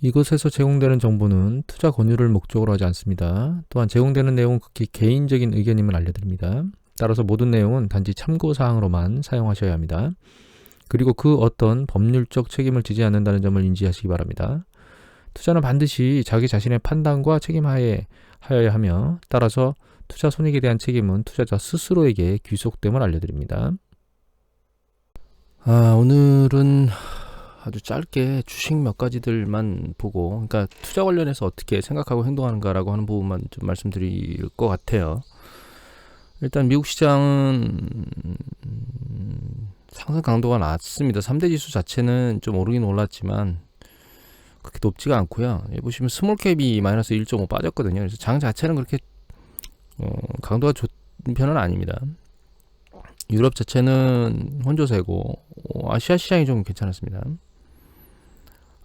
이곳에서 제공되는 정보는 투자 권유를 목적으로 하지 않습니다. 또한 제공되는 내용은 극히 개인적인 의견임을 알려드립니다. 따라서 모든 내용은 단지 참고사항으로만 사용하셔야 합니다. 그리고 그 어떤 법률적 책임을 지지 않는다는 점을 인지하시기 바랍니다. 투자는 반드시 자기 자신의 판단과 책임하에 하여야 하며, 따라서 투자 손익에 대한 책임은 투자자 스스로에게 귀속됨을 알려드립니다. 오늘은 아주 짧게 주식 몇 가지들만 보고, 그러니까 투자 관련해서 어떻게 생각하고 행동하는가라고 하는 부분만 좀 말씀드릴 것 같아요. 일단 미국 시장은 상승 강도가 낮습니다. 3대 지수 자체는 좀 오르긴 올랐지만 그렇게 높지가 않고요. 여기 보시면 스몰캡이 마이너스 1.5 빠졌거든요. 그래서 장 자체는 그렇게 강도가 좋은 편은 아닙니다. 유럽 자체는 혼조세고 아시아 시장이 좀 괜찮았습니다.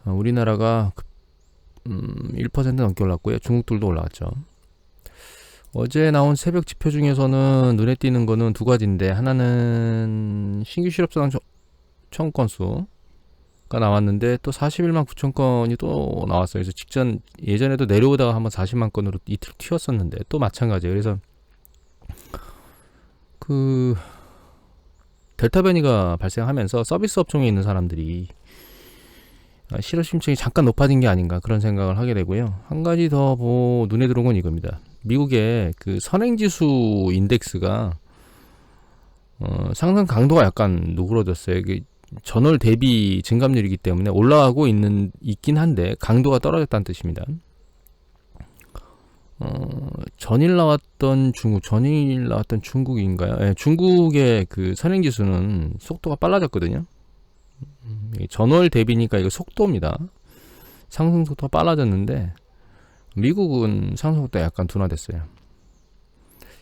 우리나라가 1% 넘게 올랐고요. 중국들도 올라갔죠. 어제 나온 새벽 지표 중에서는 눈에 띄는 거는 두 가지인데, 하나는 신규 실업수당 청구 건수가 나왔는데 또 41만 9천 건이 또 나왔어요. 그래서 예전에도 내려오다가 한번 40만 건으로 이틀 튀었었는데 또 마찬가지예요. 그래서 델타 변이가 발생하면서 서비스 업종에 있는 사람들이 실업 심층이 잠깐 높아진 게 아닌가, 그런 생각을 하게 되고요. 한 가지 더 눈에 들어온 건 이겁니다. 미국의 그 선행지수 인덱스가 상승 강도가 약간 누그러졌어요. 전월 대비 증감률이기 때문에 올라가고 있긴 한데 강도가 떨어졌다는 뜻입니다. 전일 나왔던 중국인가요? 네, 중국의 그 선행지수는 속도가 빨라졌거든요. 전월 대비니까 이거 속도입니다. 상승 속도가 빨라졌는데 미국은 상승 속도가 약간 둔화됐어요.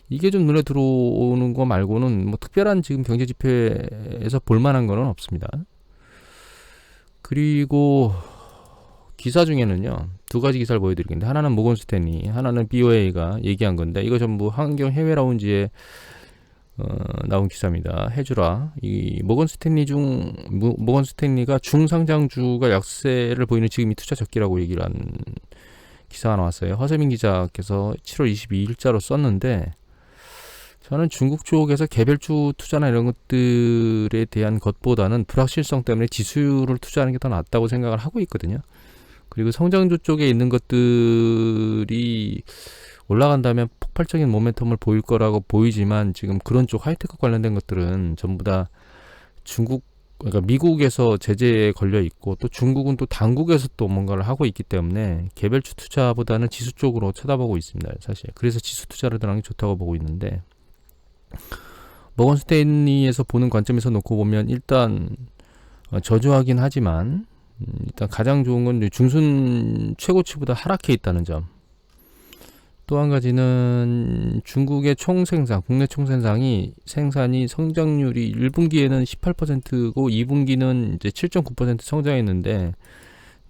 이게 좀 눈에 들어오는 거 말고는 뭐 특별한 지금 경제 지표에서 볼만한 거는 없습니다. 그리고 기사 중에는요, 두 가지 기사를 보여드리겠는데, 하나는 모건 스탠리, 하나는 BOA가 얘기한 건데, 이거 전부 환경 해외 라운지에 나온 기사입니다. 해주라. 이 모건 스탠리가 중상장주가 약세를 보이는 지금이 투자 적기라고 얘기를 한 기사가 나왔어요. 허세민 기자께서 7월 22일자로 썼는데, 저는 중국 쪽에서 개별주 투자나 이런 것들에 대한 것보다는 불확실성 때문에 지수를 투자하는 게 더 낫다고 생각을 하고 있거든요. 그리고 성장주 쪽에 있는 것들이 올라간다면 폭발적인 모멘텀을 보일 거라고 보이지만, 지금 그런 쪽 하이테크 관련된 것들은 전부 다 그러니까 미국에서 제재에 걸려 있고, 또 중국은 또 당국에서 또 뭔가를 하고 있기 때문에 개별주 투자보다는 지수 쪽으로 쳐다보고 있습니다, 사실. 그래서 지수 투자를 하는 게 좋다고 보고 있는데, 모건 스탠리에서 보는 관점에서 놓고 보면 일단 저조하긴 하지만, 일단 가장 좋은 건 중순 최고치보다 하락해 있다는 점. 또 한 가지는 중국의 국내 총생산이 성장률이 1분기에는 18%고 2분기는 이제 7.9% 성장했는데,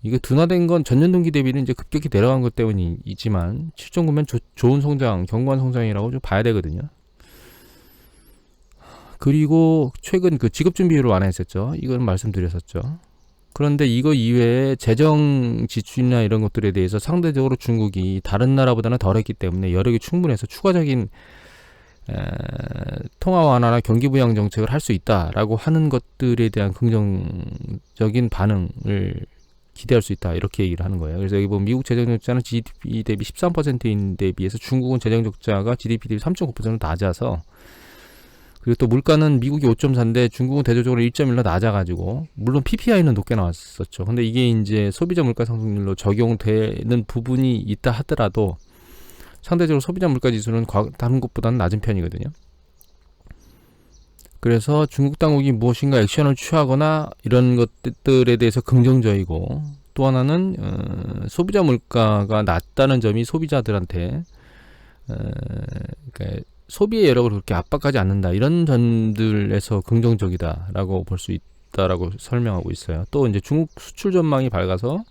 이거 둔화된 건 전년 동기 대비는 이제 급격히 내려간 것 때문이지만 7.9면 좋은 성장, 견고한 성장이라고 좀 봐야 되거든요. 그리고 최근 그 직업준비율을 완화했었죠. 이건 말씀드렸었죠. 그런데 이거 이외에 재정 지출이나 이런 것들에 대해서 상대적으로 중국이 다른 나라보다는 덜했기 때문에 여력이 충분해서 추가적인 통화 완화나 경기 부양 정책을 할 수 있다라고 하는 것들에 대한 긍정적인 반응을 기대할 수 있다, 이렇게 얘기를 하는 거예요. 그래서 여기 보면 미국 재정 적자는 GDP 대비 13%인데 비해서 중국은 재정 적자가 GDP 대비 3.9% 낮아서, 그리고 또 물가는 미국이 5.4인데 중국은 대조적으로 1.1로 낮아가지고, 물론 PPI는 높게 나왔었죠. 근데 이게 이제 소비자 물가 상승률로 적용되는 부분이 있다 하더라도 상대적으로 소비자 물가 지수는 다른 곳보다는 낮은 편이거든요. 그래서 중국 당국이 무엇인가 액션을 취하거나 이런 것들에 대해서 긍정적이고, 또 하나는 소비자 물가가 낮다는 점이 소비자들한테 그러니까 소비의 여력을 그렇게 압박하지 않는다, 이런 점들에서 긍정적이다라고 볼 수 있다라고 설명하고 있어요. 또 이제 중국 수출 전망이 밝아서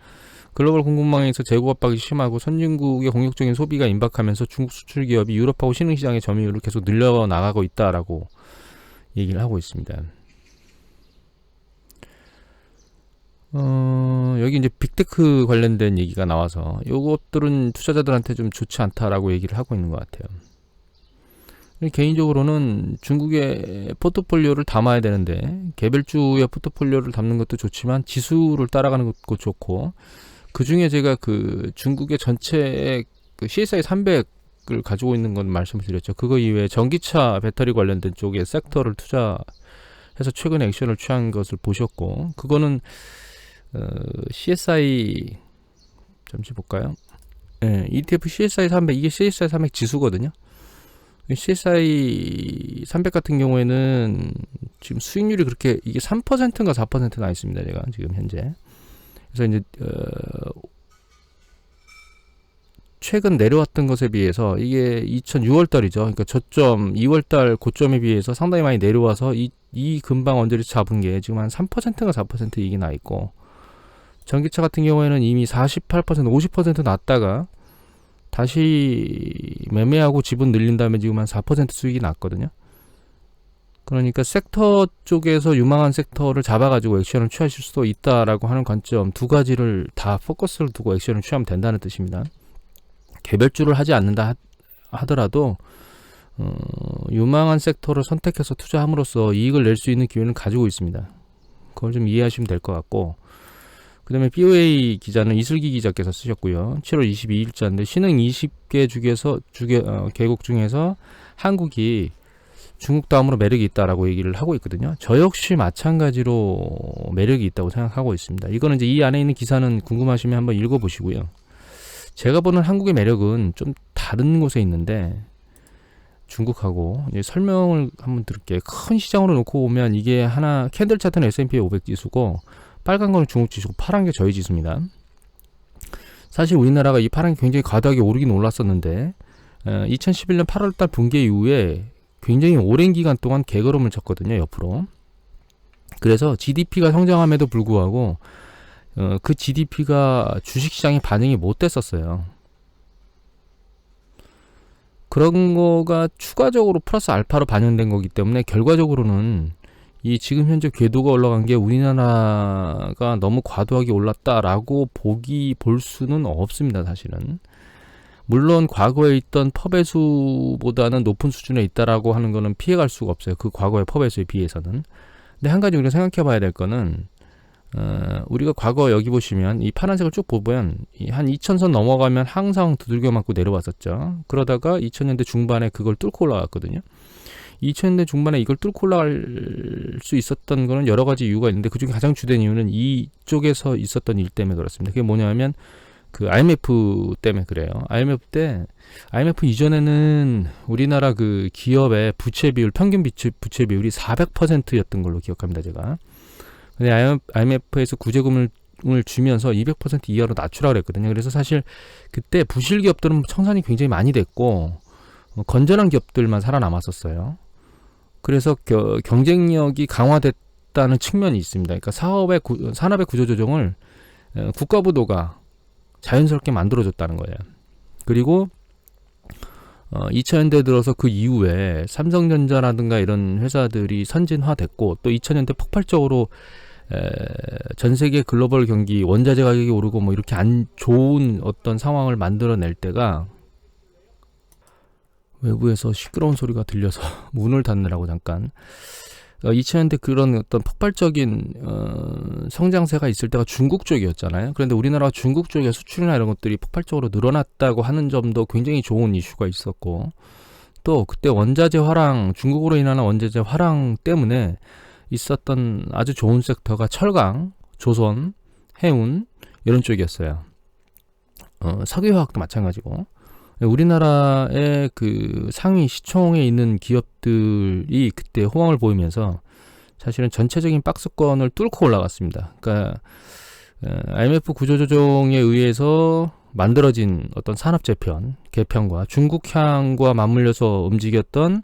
글로벌 공급망에서 재고 압박이 심하고 선진국의 공격적인 소비가 임박하면서 중국 수출 기업이 유럽하고 신흥시장의 점유율을 계속 늘려나가고 있다라고 얘기를 하고 있습니다. 여기 이제 빅테크 관련된 얘기가 나와서 요것들은 투자자들한테 좀 좋지 않다라고 얘기를 하고 있는 것 같아요. 개인적으로는 중국의 포트폴리오를 담아야 되는데 개별주의 포트폴리오를 담는 것도 좋지만 지수를 따라가는 것도 좋고, 그 중에 제가 그 중국의 전체 그 CSI 300을 가지고 있는 건 말씀을 드렸죠. 그거 이외에 전기차 배터리 관련된 쪽에 섹터를 투자해서 최근에 액션을 취한 것을 보셨고, 그거는 CSI 잠시 볼까요? 네, ETF CSI 300, 이게 CSI 300 지수거든요. CSI 300 같은 경우에는 지금 수익률이 그렇게 이게 3%인가 4% 나 있습니다. 제가 지금 현재. 그래서 이제 최근 내려왔던 것에 비해서 이게 2006월 달이죠. 그러니까 저점 2월 달 고점에 비해서 상당히 많이 내려와서 이 근방 언저리 잡은 게 지금 한 3%인가 4% 이익이 나 있고, 전기차 같은 경우에는 이미 48%, 50% 났다가 다시 매매하고 지분 늘린 다음에 지금 한 4% 수익이 났거든요. 그러니까 섹터 쪽에서 유망한 섹터를 잡아가지고 액션을 취하실 수도 있다라고 하는 관점 두 가지를 다 포커스를 두고 액션을 취하면 된다는 뜻입니다. 개별주를 하지 않는다 하더라도 유망한 섹터를 선택해서 투자함으로써 이익을 낼 수 있는 기회는 가지고 있습니다. 그걸 좀 이해하시면 될 것 같고, 그 다음에 BOA 기자는 이슬기 기자께서 쓰셨고요. 7월 22일자인데 신흥 20개 개국 중에서 한국이 중국 다음으로 매력이 있다라고 얘기를 하고 있거든요. 저 역시 마찬가지로 매력이 있다고 생각하고 있습니다. 이거는 이제 이 안에 있는 기사는 궁금하시면 한번 읽어보시고요. 제가 보는 한국의 매력은 좀 다른 곳에 있는데, 중국하고 이제 설명을 한번 드릴게요. 큰 시장으로 놓고 보면 이게 하나 캔들 차트는 S&P 500 지수고, 빨간 거는 중국 지수고 파란 게 저희 지수입니다. 사실 우리나라가 이 파란 게 굉장히 과도하게 오르긴 올랐었는데 2011년 8월달 붕괴 이후에 굉장히 오랜 기간 동안 개걸음을 쳤거든요, 옆으로. 그래서 GDP가 성장함에도 불구하고 그 GDP가 주식시장에 반영이 못 됐었어요. 그런 거가 추가적으로 플러스 알파로 반영된 거기 때문에 결과적으로는 이 지금 현재 궤도가 올라간 게 우리나라가 너무 과도하게 올랐다라고 볼 수는 없습니다, 사실은. 물론 과거에 있던 펍배수보다는 높은 수준에 있다라고 하는 거는 피해갈 수가 없어요. 그 과거의 펍배수에 비해서는. 근데 한 가지 우리가 생각해 봐야 될 거는 우리가 과거 여기 보시면 이 파란색을 쭉 보면 한 2000선 넘어가면 항상 두들겨 맞고 내려왔었죠. 그러다가 2000년대 중반에 그걸 뚫고 올라갔거든요. 2000년대 중반에 이걸 뚫고 올라갈 수 있었던 거는 여러 가지 이유가 있는데, 그중에 가장 주된 이유는 이쪽에서 있었던 일 때문에 그렇습니다. 그게 뭐냐면 그 IMF 때문에 그래요. IMF 이전에는 우리나라 그 기업의 부채 비율, 평균 부채 비율이 400%였던 걸로 기억합니다, 제가. 근데 IMF에서 구제금을 주면서 200% 이하로 낮추라 그랬거든요. 그래서 사실 그때 부실 기업들은 청산이 굉장히 많이 됐고 건전한 기업들만 살아남았었어요. 그래서 경쟁력이 강화됐다는 측면이 있습니다. 그러니까 산업의 구조조정을 국가부도가 자연스럽게 만들어줬다는 거예요. 그리고 2000년대 들어서 그 이후에 삼성전자라든가 이런 회사들이 선진화됐고, 또 2000년대 폭발적으로 전 세계 글로벌 경기, 원자재 가격이 오르고 뭐 이렇게 안 좋은 어떤 상황을 만들어낼 때가, 외부에서 시끄러운 소리가 들려서 문을 닫느라고 잠깐. 2000년대 그런 어떤 폭발적인 성장세가 있을 때가 중국 쪽이었잖아요. 그런데 우리나라가 중국 쪽의 수출이나 이런 것들이 폭발적으로 늘어났다고 하는 점도 굉장히 좋은 이슈가 있었고, 또 그때 원자재 화랑, 중국으로 인한 원자재 화랑 때문에 있었던 아주 좋은 섹터가 철강, 조선, 해운 이런 쪽이었어요. 석유화학도 마찬가지고. 우리나라의 그 상위 시총에 있는 기업들이 그때 호황을 보이면서 사실은 전체적인 박스권을 뚫고 올라갔습니다. 그러니까 IMF 구조조정에 의해서 만들어진 어떤 산업 개편과 중국향과 맞물려서 움직였던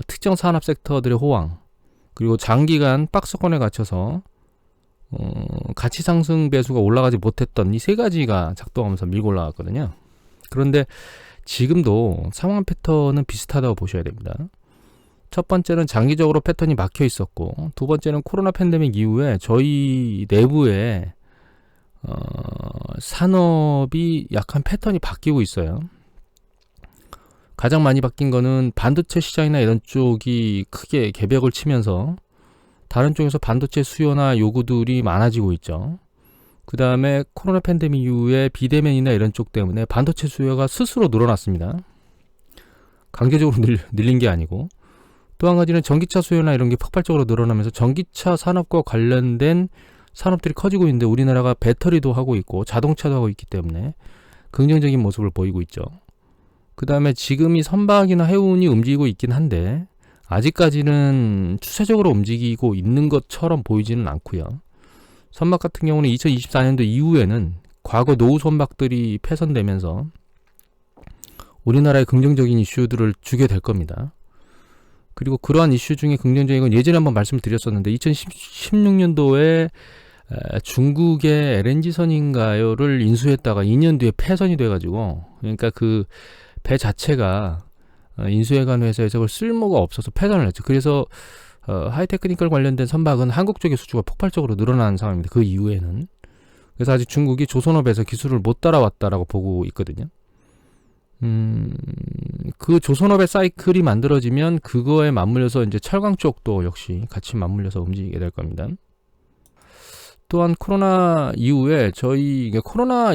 특정 산업 섹터들의 호황, 그리고 장기간 박스권에 갇혀서 가치 상승 배수가 올라가지 못했던 이 세 가지가 작동하면서 밀고 올라갔거든요. 그런데 지금도 상황 패턴은 비슷하다고 보셔야 됩니다. 첫 번째는 장기적으로 패턴이 막혀 있었고, 두 번째는 코로나 팬데믹 이후에 저희 내부에 산업이 약간 패턴이 바뀌고 있어요. 가장 많이 바뀐 거는 반도체 시장이나 이런 쪽이 크게 개벽을 치면서 다른 쪽에서 반도체 수요나 요구들이 많아지고 있죠. 그 다음에 코로나 팬데믹 이후에 비대면이나 이런 쪽 때문에 반도체 수요가 스스로 늘어났습니다. 강제적으로 늘린 게 아니고. 또 한 가지는 전기차 수요나 이런 게 폭발적으로 늘어나면서 전기차 산업과 관련된 산업들이 커지고 있는데, 우리나라가 배터리도 하고 있고 자동차도 하고 있기 때문에 긍정적인 모습을 보이고 있죠. 그 다음에 지금이 선박이나 해운이 움직이고 있긴 한데 아직까지는 추세적으로 움직이고 있는 것처럼 보이지는 않고요. 선박 같은 경우는 2024년도 이후에는 과거 노후 선박들이 폐선되면서 우리나라의 긍정적인 이슈들을 주게 될 겁니다. 그리고 그러한 이슈 중에 긍정적인 건 예전에 한번 말씀을 드렸었는데, 2016년도에 중국의 LNG선인가요를 인수했다가 2년 뒤에 폐선이 돼가지고, 그러니까 그 배 자체가 인수해간 회사에서 그걸 쓸모가 없어서 폐선을 했죠. 그래서 하이테크니컬 관련된 선박은 한국 쪽의 수주가 폭발적으로 늘어난 상황입니다. 그 이후에는. 그래서 아직 중국이 조선업에서 기술을 못 따라왔다라고 보고 있거든요. 그 조선업의 사이클이 만들어지면 그거에 맞물려서 이제 철강 쪽도 역시 같이 맞물려서 움직이게 될 겁니다. 또한 코로나 이후에 저희 코로나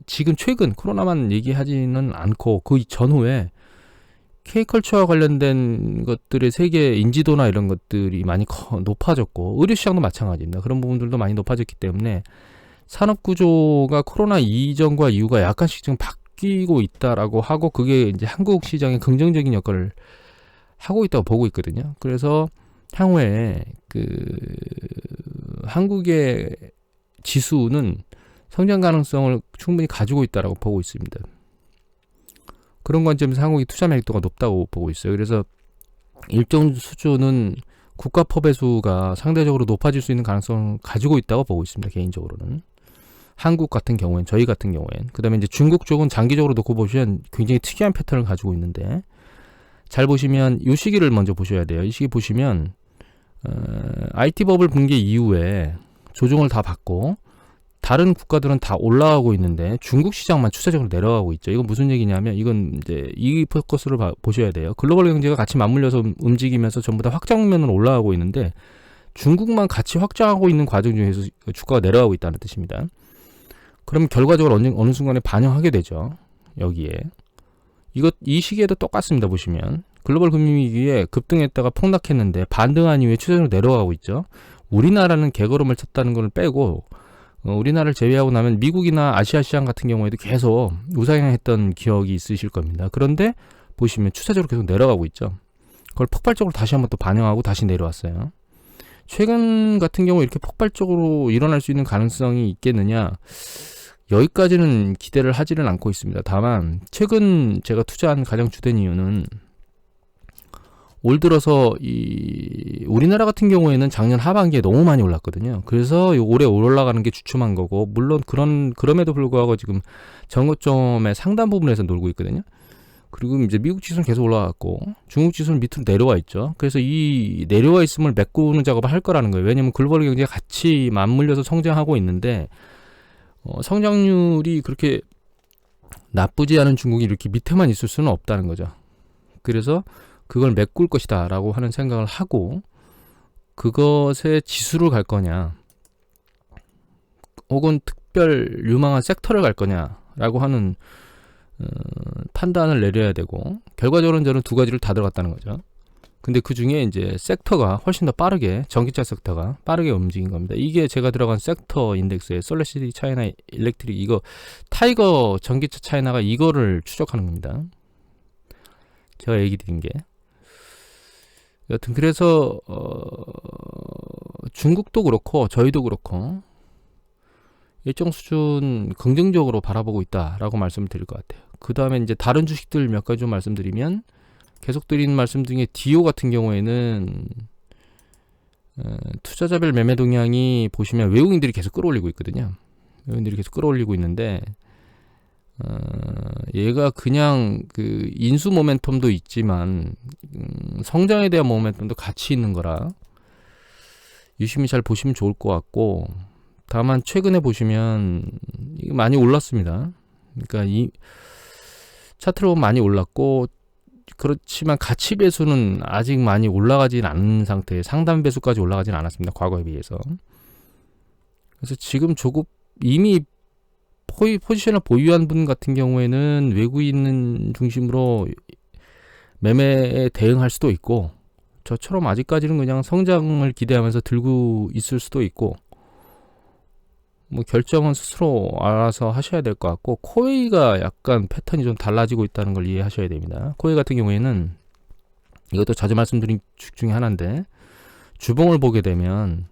지금 최근 코로나만 얘기하지는 않고 그 전후에 K컬처와 관련된 것들의 세계 인지도나 이런 것들이 많이 높아졌고, 의료 시장도 마찬가지입니다. 그런 부분들도 많이 높아졌기 때문에 산업 구조가 코로나 이전과 이후가 약간씩 좀 바뀌고 있다라고 하고, 그게 이제 한국 시장에 긍정적인 역할을 하고 있다고 보고 있거든요. 그래서 향후에 한국의 지수는 성장 가능성을 충분히 가지고 있다고 보고 있습니다. 그런 관점에서 한국이 투자 매력도가 높다고 보고 있어요. 그래서 일정 수준은 국가 포배수가 상대적으로 높아질 수 있는 가능성을 가지고 있다고 보고 있습니다. 개인적으로는. 한국 같은 경우엔, 저희 같은 경우엔. 그 다음에 이제 중국 쪽은 장기적으로 놓고 보시면 굉장히 특이한 패턴을 가지고 있는데, 잘 보시면 이 시기를 먼저 보셔야 돼요. 이 시기 보시면 IT 버블 붕괴 이후에 조정을 다 받고 다른 국가들은 다 올라가고 있는데 중국 시장만 추세적으로 내려가고 있죠. 이건 무슨 얘기냐면, 이건 이제 이 포커스를 보셔야 돼요. 글로벌 경제가 같이 맞물려서 움직이면서 전부 다 확장면으로 올라가고 있는데 중국만 같이 확장하고 있는 과정 중에서 주가가 내려가고 있다는 뜻입니다. 그럼 결과적으로 어느 순간에 반영하게 되죠. 여기에. 이 시기에도 똑같습니다. 보시면 글로벌 금융위기에 급등했다가 폭락했는데 반등한 이후에 추세적으로 내려가고 있죠. 우리나라는 개걸음을 쳤다는 걸 빼고 우리나라를 제외하고 나면 미국이나 아시아 시장 같은 경우에도 계속 우상향했던 기억이 있으실 겁니다. 그런데 보시면 추세적으로 계속 내려가고 있죠. 그걸 폭발적으로 다시 한번 또 반영하고 다시 내려왔어요. 최근 같은 경우 이렇게 폭발적으로 일어날 수 있는 가능성이 있겠느냐, 여기까지는 기대를 하지는 않고 있습니다. 다만 최근 제가 투자한 가장 주된 이유는, 올 들어서 우리나라 같은 경우에는 작년 하반기에 너무 많이 올랐거든요. 그래서 올해 올라가는 게 주춤한 거고, 물론 그럼에도 불구하고 지금 정고점의 상단 부분에서 놀고 있거든요. 그리고 이제 미국 지수는 계속 올라갔고 중국 지수는 밑으로 내려와 있죠. 그래서 이 내려와 있음을 메꾸는 작업을 할 거라는 거예요. 왜냐하면 글로벌 경제가 같이 맞물려서 성장하고 있는데 성장률이 그렇게 나쁘지 않은 중국이 이렇게 밑에만 있을 수는 없다는 거죠. 그래서 그걸 메꿀 것이다 라고 하는 생각을 하고, 그것에 지수를 갈 거냐 혹은 특별 유망한 섹터를 갈 거냐 라고 하는 판단을 내려야 되고, 결과적으로는 저는 두 가지를 다 들어갔다는 거죠. 근데 그 중에 이제 섹터가 훨씬 더 빠르게, 전기차 섹터가 빠르게 움직인 겁니다. 이게 제가 들어간 섹터 인덱스에 솔라시티 차이나 일렉트릭, 이거 타이거 전기차 차이나가 이거를 추적하는 겁니다. 제가 얘기 드린 게. 여튼 그래서 중국도 그렇고 저희도 그렇고 일정 수준 긍정적으로 바라보고 있다라고 말씀을 드릴 것 같아요. 그 다음에 이제 다른 주식들 몇 가지 좀 말씀드리면, 계속 드리는 말씀 중에 디오 같은 경우에는 투자자별 매매 동향이 보시면 외국인들이 계속 끌어올리고 있거든요. 외국인들이 계속 끌어올리고 있는데 얘가 그냥 그 인수 모멘텀도 있지만 성장에 대한 모멘텀도 같이 있는 거라 유심히 잘 보시면 좋을 것 같고, 다만 최근에 보시면 이게 많이 올랐습니다. 그러니까 이 차트로 보면 많이 올랐고, 그렇지만 가치 배수는 아직 많이 올라가진 않은 상태, 상단 배수까지 올라가진 않았습니다. 과거에 비해서. 그래서 지금 조급 이미 포지션을 보유한 분 같은 경우에는 외국인 중심으로 매매에 대응할 수도 있고, 저처럼 아직까지는 그냥 성장을 기대하면서 들고 있을 수도 있고, 뭐 결정은 스스로 알아서 하셔야 될 것 같고, 코웨이가 약간 패턴이 좀 달라지고 있다는 걸 이해하셔야 됩니다. 코웨이 같은 경우에는 이것도 자주 말씀드린 축 중에 하나인데, 주봉을 보게 되면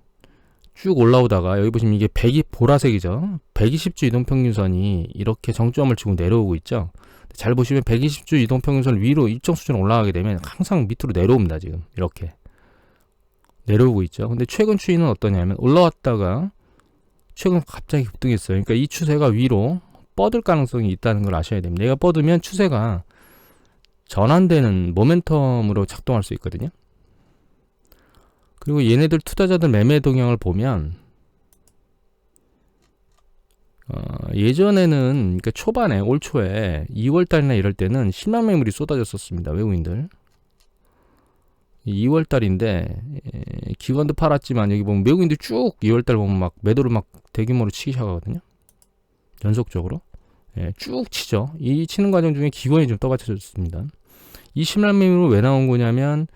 쭉 올라오다가 여기 보시면 이게 100이 보라색이죠. 120주 이동평균선이 이렇게 정점을 치고 내려오고 있죠. 잘 보시면 120주 이동평균선 위로 일정 수준 올라가게 되면 항상 밑으로 내려옵니다. 지금 이렇게 내려오고 있죠. 근데 최근 추이는 어떠냐면 올라왔다가 최근 갑자기 급등했어요. 그러니까 이 추세가 위로 뻗을 가능성이 있다는 걸 아셔야 됩니다. 얘가 뻗으면 추세가 전환되는 모멘텀으로 작동할 수 있거든요. 그리고 얘네들 투자자들 매매 동향을 보면 예전에는, 그러니까 초반에 올 초에 2월달이나 이럴 때는 실망 매물이 쏟아졌었습니다. 외국인들 2월달인데 기관도 팔았지만 여기 보면 외국인들 쭉 2월달 보면 막 매도를 막 대규모로 치기 시작하거든요. 연속적으로 쭉 치죠. 이 치는 과정 중에 기관이 좀 떠받쳐졌습니다. 이 실망 매물은 왜 나온 거냐면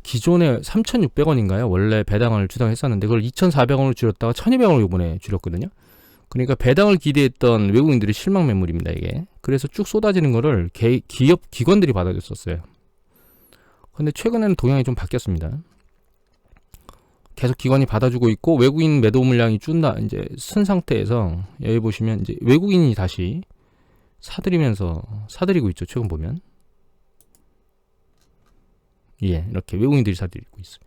기존에 3,600원인가요? 원래 배당을 주장했었는데 그걸 2,400원으로 줄였다가 1,200원으로 이번에 줄였거든요. 그러니까 배당을 기대했던 외국인들이 실망 매물입니다, 이게. 그래서 쭉 쏟아지는 거를 기업 기관들이 받아줬었어요. 근데 최근에는 동향이 좀 바뀌었습니다. 계속 기관이 받아주고 있고 외국인 매도 물량이 이제 쓴 상태에서 여기 보시면 이제 외국인이 다시 사들이고 있죠. 최근 보면. 이렇게 외국인들이 사들이고 있어요.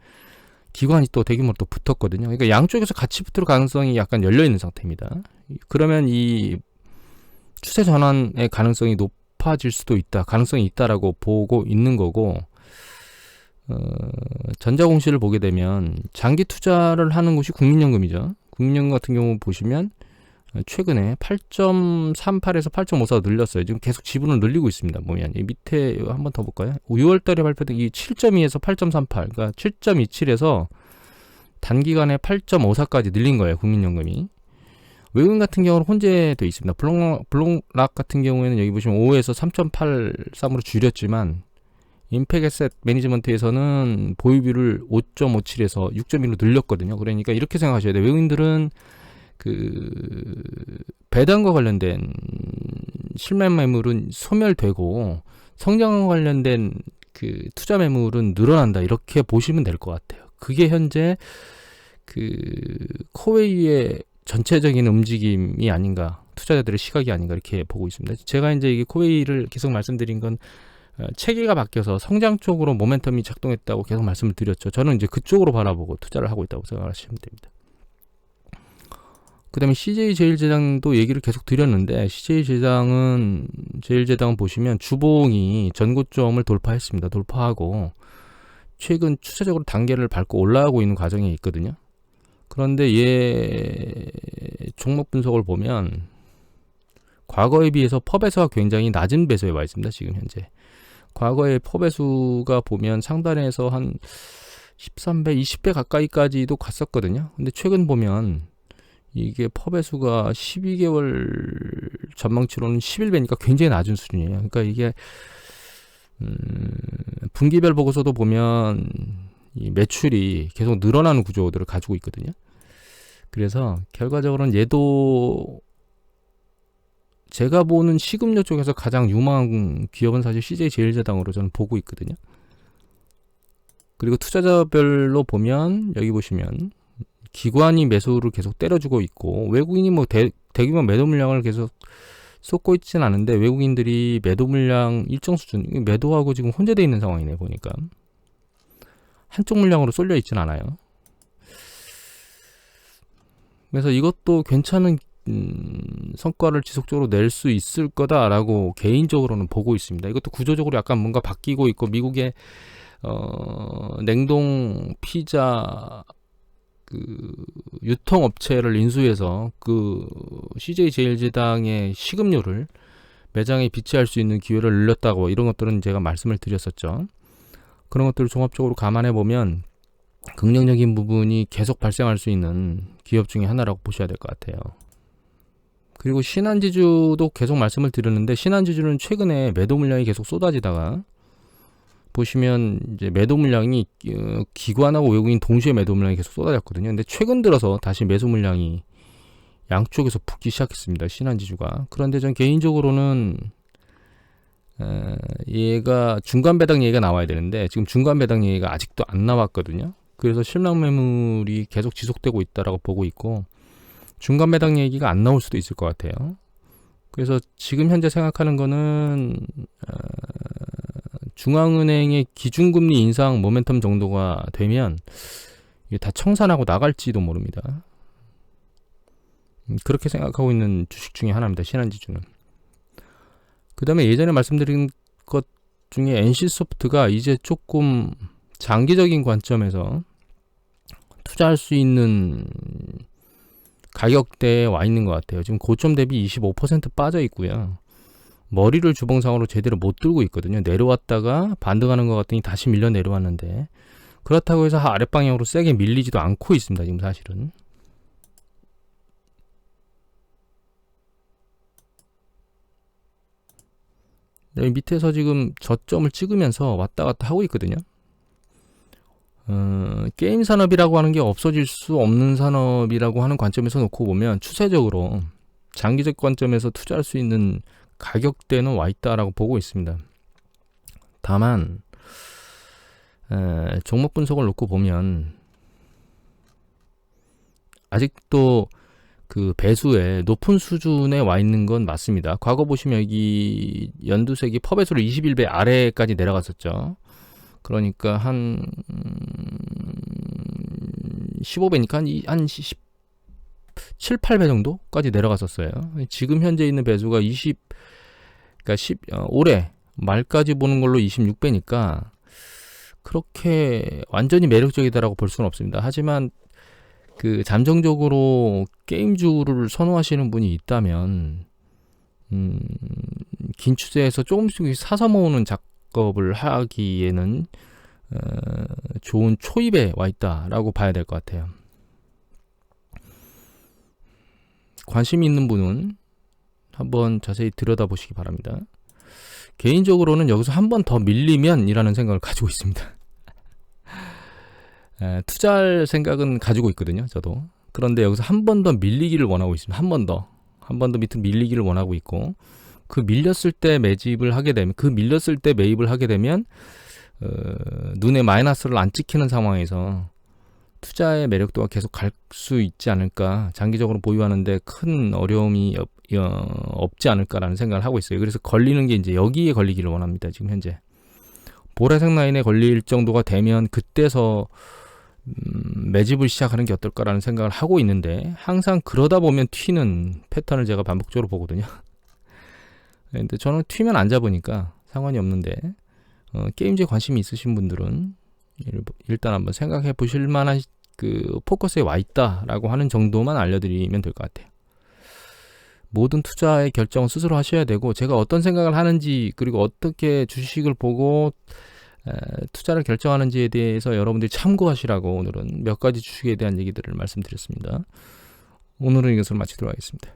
기관이 또 대규모로 또 붙었거든요. 그러니까 양쪽에서 같이 붙을 가능성이 약간 열려있는 상태입니다. 그러면 이 추세 전환의 가능성이 높아질 수도 있다. 가능성이 있다라고 보고 있는 거고, 전자공시를 보게 되면 장기 투자를 하는 곳이 국민연금이죠. 국민연금 같은 경우 보시면 최근에 8.38에서 8.54 늘렸어요. 지금 계속 지분을 늘리고 있습니다. 보면 이 밑에 한 번 더 볼까요? 6월달에 발표된 이 7.2에서 8.38, 그러니까 7.27에서 단기간에 8.54까지 늘린 거예요. 국민연금이. 외국인 같은 경우는 혼재되어 있습니다. 블록락 같은 경우에는 여기 보시면 5에서 3.83으로 줄였지만 임팩트셋 매니지먼트에서는 보유비를 5.57에서 6.1로 늘렸거든요. 그러니까 이렇게 생각하셔야 돼요. 외국인들은 그 배당과 관련된 실물 매물은 소멸되고 성장과 관련된 그 투자 매물은 늘어난다, 이렇게 보시면 될 것 같아요. 그게 현재 그 코웨이의 전체적인 움직임이 아닌가, 투자자들의 시각이 아닌가 이렇게 보고 있습니다. 제가 이제 이게 코웨이를 계속 말씀드린 건 체계가 바뀌어서 성장 쪽으로 모멘텀이 작동했다고 계속 말씀을 드렸죠. 저는 이제 그쪽으로 바라보고 투자를 하고 있다고 생각하시면 됩니다. 그 다음에 CJ제일제당도 얘기를 계속 드렸는데, CJ제일제당은 보시면 주봉이 전고점을 돌파했습니다. 돌파하고 최근 추세적으로 단계를 밟고 올라가고 있는 과정에 있거든요. 그런데 얘 종목 분석을 보면 과거에 비해서 퍼배수가 굉장히 낮은 배수에 와 있습니다. 지금 현재 과거의 퍼배수가 보면 상단에서 한 13배, 20배 가까이까지도 갔었거든요. 근데 최근 보면 이게 퍼배수가 12개월 전망치로는 11배니까 굉장히 낮은 수준이에요. 그러니까 이게 분기별 보고서도 보면 이 매출이 계속 늘어나는 구조들을 가지고 있거든요. 그래서 결과적으로는 얘도 제가 보는 식음료 쪽에서 가장 유망한 기업은 사실 CJ제일제당으로 저는 보고 있거든요. 그리고 투자자별로 보면 여기 보시면 기관이 매수를 계속 때려주고 있고, 외국인이 뭐 대규모 매도 물량을 계속 쏟고 있진 않은데 외국인들이 매도 물량 일정 수준 매도하고 지금 혼재되어 있는 상황이네. 보니까 한쪽 물량으로 쏠려 있진 않아요. 그래서 이것도 괜찮은 성과를 지속적으로 낼 수 있을 거다라고 개인적으로는 보고 있습니다. 이것도 구조적으로 약간 뭔가 바뀌고 있고, 미국의 냉동 피자 유통업체를 인수해서 CJ 제일제당의 식음료를 매장에 비치할 수 있는 기회를 늘렸다고, 이런 것들은 제가 말씀을 드렸었죠. 그런 것들을 종합적으로 감안해 보면 긍정적인 부분이 계속 발생할 수 있는 기업 중에 하나라고 보셔야 될 것 같아요. 그리고 신한지주도 계속 말씀을 드렸는데, 신한지주는 최근에 매도 물량이 계속 쏟아지다가 보시면 이제 매도 물량이 기관하고 외국인 동시에 매도 물량이 계속 쏟아졌거든요. 근데 최근 들어서 다시 매수 물량이 양쪽에서 붙기 시작했습니다. 신한지주가. 그런데 전 개인적으로는 얘가 중간 배당 얘기가 나와야 되는데, 지금 중간 배당 얘기가 아직도 안 나왔거든요. 그래서 실망 매물이 계속 지속되고 있다라고 보고 있고, 중간 배당 얘기가 안 나올 수도 있을 것 같아요. 그래서 지금 현재 생각하는 거는 중앙은행의 기준금리 인상 모멘텀 정도가 되면 이게 다 청산하고 나갈지도 모릅니다. 그렇게 생각하고 있는 주식 중에 하나입니다. 신한지주는. 그 다음에 예전에 말씀드린 것 중에 NC소프트가 이제 조금 장기적인 관점에서 투자할 수 있는 가격대에 와 있는 것 같아요. 지금 고점 대비 25% 빠져 있고요. 머리를 주봉상으로 제대로 못 들고 있거든요. 내려왔다가 반등하는 것 같더니 다시 밀려 내려왔는데, 그렇다고 해서 아랫방향으로 세게 밀리지도 않고 있습니다. 지금 사실은. 여기 밑에서 지금 저점을 찍으면서 왔다 갔다 하고 있거든요. 게임 산업이라고 하는 게 없어질 수 없는 산업이라고 하는 관점에서 놓고 보면 추세적으로 장기적 관점에서 투자할 수 있는 가격대는 와 있다라고 보고 있습니다. 다만 종목 분석을 놓고 보면 아직도 그 배수의 높은 수준에 와 있는 건 맞습니다. 과거 보시면 여기 연두색이 퍼배수로 21배 아래까지 내려갔었죠. 그러니까 한 15배니까 한 7, 8배 정도까지 내려갔었어요. 지금 현재 있는 배수가 올해 말까지 보는 걸로 26배니까 그렇게 완전히 매력적이다라고 볼 수는 없습니다. 하지만 그 잠정적으로 게임주를 선호하시는 분이 있다면 긴 추세에서 조금씩 사서 모으는 작업을 하기에는 좋은 초입에 와 있다라고 봐야 될 것 같아요. 관심이 있는 분은 한번 자세히 들여다보시기 바랍니다. 개인적으로는 여기서 한 번 더 밀리면 이라는 생각을 가지고 있습니다. 투자할 생각은 가지고 있거든요. 저도. 그런데 여기서 한 번 더 밀리기를 원하고 있습니다. 한 번 더 밑으로 밀리기를 원하고 있고, 그 밀렸을 때 매집을 하게 되면, 그 밀렸을 때 매입을 하게 되면 눈에 마이너스를 안 찍히는 상황에서 투자의 매력도가 계속 갈 수 있지 않을까, 장기적으로 보유하는데 큰 어려움이 없지 않을까라는 생각을 하고 있어요. 그래서 걸리는 게 이제 여기에 걸리기를 원합니다. 지금 현재 보라색 라인에 걸릴 정도가 되면 그때서 매집을 시작하는 게 어떨까라는 생각을 하고 있는데, 항상 그러다 보면 튀는 패턴을 제가 반복적으로 보거든요. 근데 저는 튀면 안 잡으니까 상관이 없는데, 게임즈에 관심이 있으신 분들은 일단 한번 생각해 보실 만한 그 포커스에 와 있다라고 하는 정도만 알려드리면 될 것 같아요. 모든 투자의 결정은 스스로 하셔야 되고, 제가 어떤 생각을 하는지, 그리고 어떻게 주식을 보고 투자를 결정하는지에 대해서 여러분들이 참고하시라고 오늘은 몇 가지 주식에 대한 얘기들을 말씀드렸습니다. 오늘은 이것을 마치도록 하겠습니다.